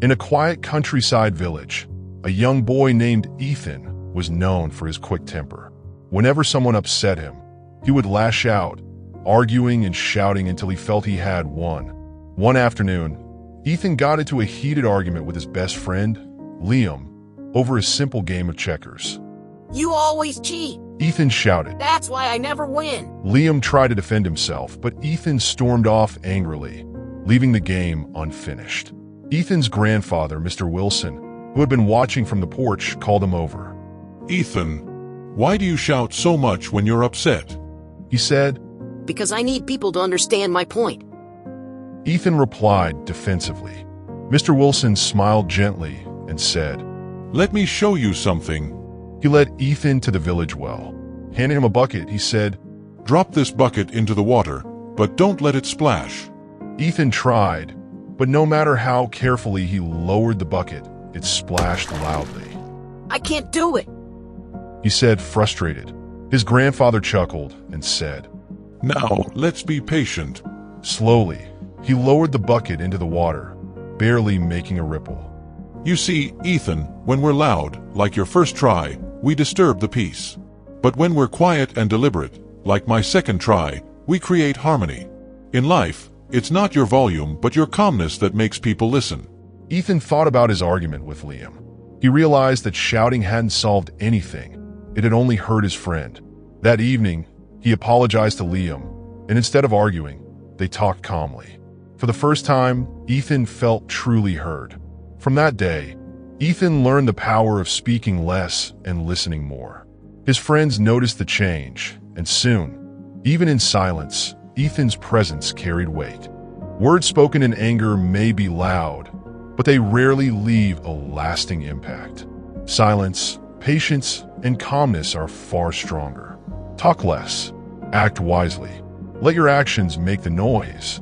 In a quiet countryside village, a young boy named Ethan was known for his quick temper. Whenever someone upset him, he would lash out, arguing and shouting until he felt he had won. One afternoon, Ethan got into a heated argument with his best friend, Liam, over a simple game of checkers. You always cheat. Ethan shouted. That's why I never win. Liam tried to defend himself, but Ethan stormed off angrily, leaving the game unfinished. Ethan's grandfather, Mr. Wilson, who had been watching from the porch, called him over. Ethan, why do you shout so much when you're upset? He said. Because I need people to understand my point. Ethan replied defensively. Mr. Wilson smiled gently and said, Let me show you something. He led Ethan to the village well. Handing him a bucket, he said, Drop this bucket into the water, but don't let it splash. Ethan tried, but no matter how carefully he lowered the bucket, it splashed loudly. I can't do it, he said, frustrated. His grandfather chuckled and said, Now, let's be patient. Slowly, he lowered the bucket into the water, barely making a ripple. You see, Ethan, when we're loud, like your first try, we disturb the peace. But when we're quiet and deliberate, like my second try, we create harmony. In life, it's not your volume but your calmness that makes people listen. Ethan thought about his argument with Liam. He realized that shouting hadn't solved anything. It had only hurt his friend. That evening, he apologized to Liam, and instead of arguing, they talked calmly. For the first time, Ethan felt truly heard. From that day, Ethan learned the power of speaking less and listening more. His friends noticed the change, and soon, even in silence, Ethan's presence carried weight. Words spoken in anger may be loud, but they rarely leave a lasting impact. Silence, patience, and calmness are far stronger. Talk less. Act wisely. Let your actions make the noise.